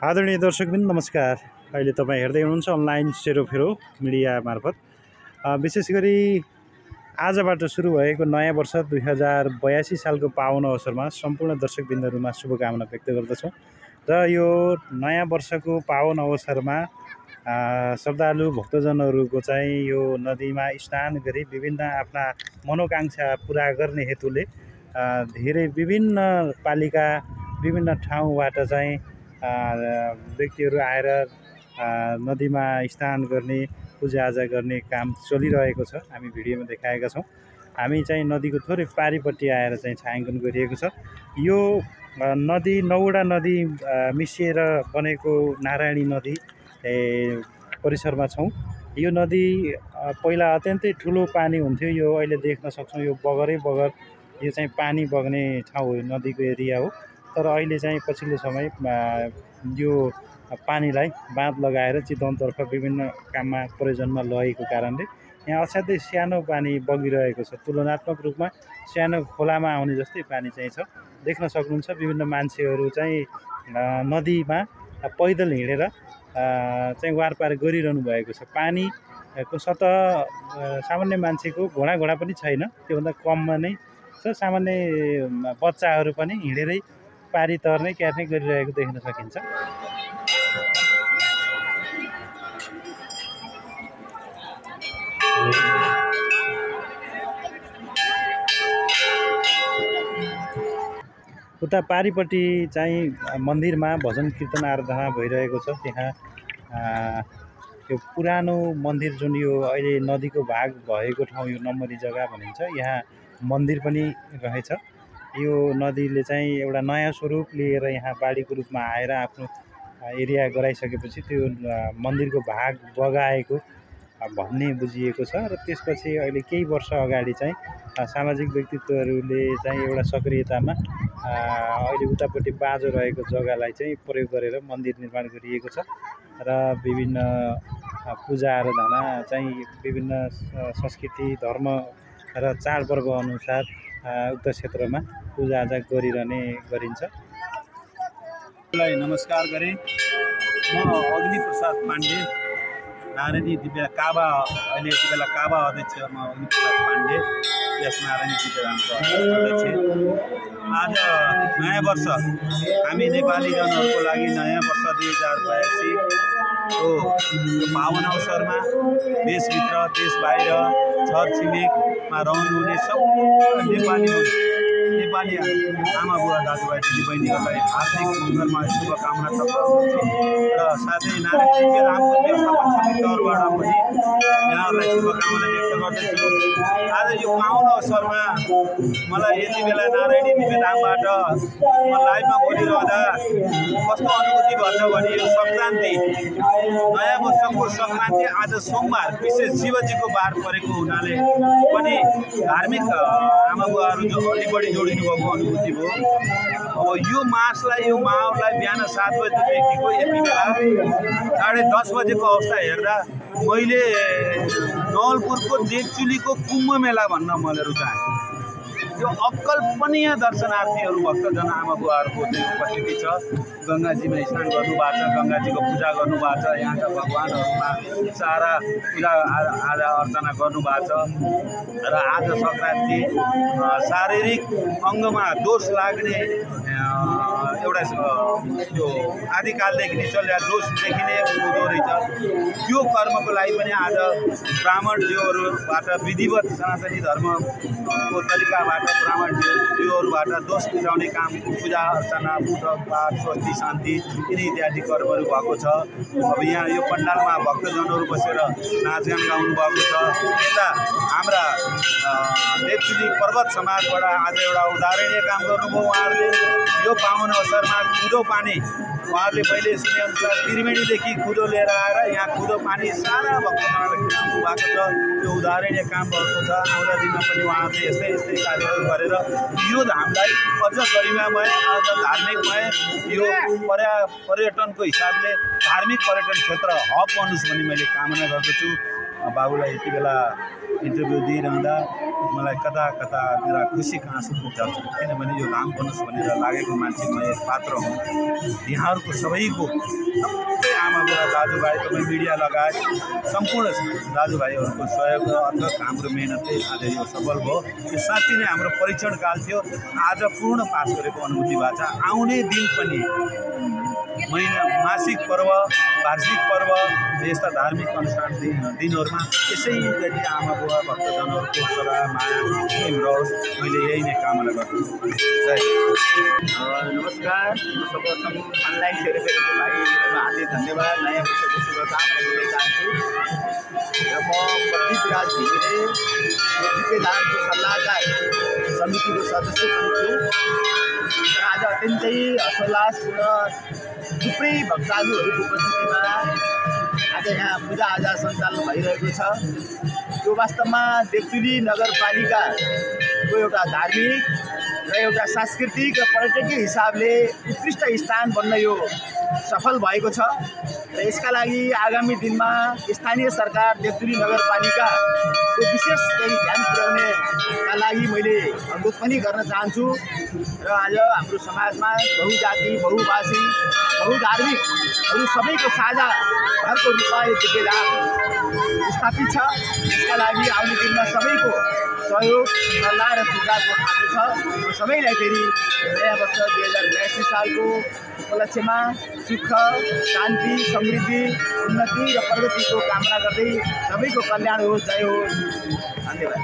आदरणीय दर्शकबिन नमस्कार। अहिले तपाईँ हेर्दै हुनुहुन्छ अनलाइन सेरोफेरो मिडिया मार्फत। विशेष गरी आजबाट सुरु भएको नयाँ वर्ष 2082 सालको पावन अवसरमा सम्पूर्ण दर्शकबिन्दहरूमा शुभकामना व्यक्त गर्दछौँ। र यो नयाँ वर्षको पावन अवसरमा श्रद्धालु भक्तजनहरूको चाहिँ यो नदीमा स्नान गरी विभिन्न आफ्ना मनोकांक्षा पुरा गर्ने हेतुले धेरै विभिन्न पालिका विभिन्न ठाउँबाट चाहिँ व्यक्तिहरू आएर नदीमा स्नान गर्ने पूजाआजा गर्ने काम चलिरहेको छ। हामी भिडियोमा देखाएका छौँ। हामी चाहिँ नदीको थोरै पारिपट्टि आएर चाहिँ छायाङ्कन गरिएको छ। यो नदी 9वटा नदी मिसिएर बनेको नारायणी नदी परिसरमा छौँ। यो नदी पहिला अत्यन्तै ठुलो पानी हुन्थ्यो। यो अहिले देख्न सक्छौँ यो बगरै बगर यो चाहिँ पानी बग्ने ठाउँ हो, नदीको एरिया हो। तर अहिले चाहिँ पछिल्लो समय यो पानीलाई बाँध लगाएर चितवनतर्फ विभिन्न काममा प्रयोजनमा लगेको कारणले यहाँ असाध्यै सानो पानी बगिरहेको छ। तुलनात्मक रूपमा सानो खोलामा आउने जस्तै पानी चाहिँ छ। देख्न सक्नुहुन्छ विभिन्न मान्छेहरू चाहिँ नदीमा पैदल हिँडेर चाहिँ वारपार गरिरहनु भएको छ। पानीको सतह सामान्य मान्छेको घोडा पनि छैन, त्योभन्दा कममा नै छ। सामान्य बच्चाहरू पनि हिँडेरै पारी तर्ने क्यार्ने गरिरहेको देख्न सकिन्छ। उता पारिपट्टि चाहिँ मन्दिरमा भजन कीर्तन आराधना भइरहेको छ। त्यहाँ यो पुरानो मन्दिर जुन यो अहिले नदीको भाग भएको ठाउँ यो नम्बरी जग्गा भनिन्छ, यहाँ मन्दिर पनि रहेछ। यो नदीले चाहिँ एउटा नयाँ स्वरूप लिएर यहाँ बाढीको रूपमा आएर आफ्नो एरिया गराइसकेपछि त्यो मन्दिरको भाग बगाएको भन्ने बुझिएको छ। र त्यसपछि अहिले केही वर्ष अगाडि चाहिँ सामाजिक व्यक्तित्वहरूले चाहिँ एउटा सक्रियतामा अहिले उतापट्टि बाँझो रहेको जग्गालाई चाहिँ प्रयोग गरेर मन्दिर निर्माण गरिएको छ। र विभिन्न पूजा आराधना चाहिँ विभिन्न संस्कृति धर्म र चाडपर्व अनुसार उक्त क्षेत्रमा पूजाआजा गरिरहने गरिन्छ। नमस्कार गरेँ। म अग्निप्रसाद पाण्डे, नारायणी दिव्य काबा, अहिले यति बेला काबा अध्यक्ष म अग्निप्रसाद पाण्डे, यस नारायणी दिव्यधामको अध्यक्ष। आज नयाँ वर्ष हामी नेपालीजनहरूको लागि नयाँ वर्ष 2082 को यो पावन अवसरमा देशभित्र देश बाहिर छरछिमेकमा रहनुहुने सम्पूर्ण नेपाली आमा बुवा दाजुभाइ दिदीबहिनीहरूलाई हार्दिक मङ्गलमय शुभकामना टक्राउँछु। र साथै नारायणी दिव्यधामको व्यवस्थापन समिति तर्फबाट पनि यहाँहरूलाई शुभकामना व्यक्त गर्दछु। आज यो पावन अवसरमा मलाई यति बेला नारायणी दिव्यधामबाट म लाइभमा बोलिरहँदा कस्तो अनुभूति भन्छ भने यो सङ्क्रान्ति, नयाँ वर्षको सङ्क्रान्ति आज सोमबार, विशेष शिवजीको बार परेको हुनाले पनि धार्मिक आमा बुवाहरू जो अलि बढी जोडिनु भएको अनुभूति भयो। अब यो मासलाई यो माहौललाई बिहान 7 बजेदेखिको यति बेला 10:30 बजेको अवस्था हेर्दा मैले नवलपुरको देवचुलीको कुम्भ मेला भन्न मैले रुचाएँ। यो अकल्पनीय दर्शनार्थीहरू भक्तजन आमा बुवाहरूको त्यो उपस्थिति छ। गङ्गाजीमा स्नान गर्नुभएको छ, गङ्गाजीको पूजा गर्नुभएको छ, यहाँका भगवानहरूमा सारा पूजा आजा अर्चना गर्नुभएको छ। र आज सङ्क्रान्ति शारीरिक अङ्गमा दोष लाग्ने एउटा यो आदिकालदेखि नै चलेर दोष देखिने हुँदो रहेछ। त्यो कर्मको लागि पनि आज ब्राह्मणज्यूहरूबाट विधिवत सनातनी धर्मको तरिकाबाट ब्राह्मणज्यूहरूबाट दोष मिटाउने काम, पूजा अर्चना, पाठ, स्वस्ति, शान्ति इत्यादि कर्महरू भएको छ। अब यहाँ यो पण्डालमा भक्तजनहरू बसेर नाचगान गाउनु भएको छ। यता हाम्रा देवचुली पर्वत समाजबाट आज एउटा उदाहरणीय काम गर्नुभयो उहाँहरूले। यो पावन अवसरमा कुदो पानी उहाँहरूले मैले सुनेअनुसार त्रिवेणीदेखि कुदो लिएर आएर यहाँ कुदो पानी सारा भक्तजनलाई खिलाउनु भएको छ। यो उदाहरणीय काम भएको छ। आउँदा दिनमा पनि उहाँहरूले यस्तै कार्यहरू गरेर यो धामलाई अझ गरिमामय, अझ धार्मिकमय, यो पर्यटनको हिसाबले धार्मिक पर्यटन क्षेत्र हब बनुस् भन्ने मैले कामना गर्दछु। बाबुलाई यति बेला इन्टरभ्यू दिइरहँदा मलाई कता कता मेरा खुसीका आँसु पुग्छ, किनभने यो नाम बनोस् भनेर लागेको मान्छे म एक पात्र हुँ। यहाँहरूको सबैको सबै आमा बुवा दाजुभाइ तपाईँ मिडिया लगायत सम्पूर्ण दाजुभाइहरूको सहयोग र अथक हाम्रो मेहनतले आज यो सफल भयो। यो साँच्चै नै हाम्रो परीक्षण काल थियो, आज पूर्ण पास गरेको अनुभूति भएको छ। आउने दिन पनि मासिक पर्व, वार्षिक पर्व, यस्ता धार्मिक अनुष्ठान दिनहरूमा यसै गरी आमा बुवा भक्तजनहरूको सदा माया रहोस्, मैले यही नै कामना गर्दछु। नमस्कार, सर्वप्रथम अनलाइन सेरोफेरोको भाइहरूलाई हार्दिक धन्यवाद, नयाँ वर्षको शुभकामना दिन चाहन्छु। र म प्रदीप राज घिमिरे जितेदारको सल्लाहकार समितिको सदस्य पनि छु। र आज अत्यन्तै हर्षोल्लासपूर्ण थुप्रै भक्तालुहरूको उपस्थितिमा आज यहाँ पूजाआजा सञ्चालन भइरहेको छ। यो वास्तवमा देवतुली नगरपालिकाको एउटा धार्मिक र एउटा सांस्कृतिक र पर्यटकीय हिसाबले उत्कृष्ट स्थान बन्न यो सफल भएको छ। र यसका लागि आगामी दिनमा स्थानीय सरकार देवतुली नगरपालिकाको विशेष गरी ध्यान पुर्याउनेका लागि मैले अनुरोध पनि गर्न चाहन्छु। र आज हाम्रो समाजमा बहुजाति, बहुभाषी, बहुधार्मिकहरू सबैको साझा घरको रूपमा यो दिव्यधाम स्थापित छ। यसका लागि आउने दिनमा सबैको सहयोग, सल्लाह र सुझावको खाँचो छ। र सबैलाई फेरि नयाँ वर्ष 2082 सालको उपलक्ष्यमा सुख, शान्ति, समृद्धि, उन्नति र प्रगतिको कामना गर्दै सबैको कल्याण होस्, जय होस्। धन्यवाद।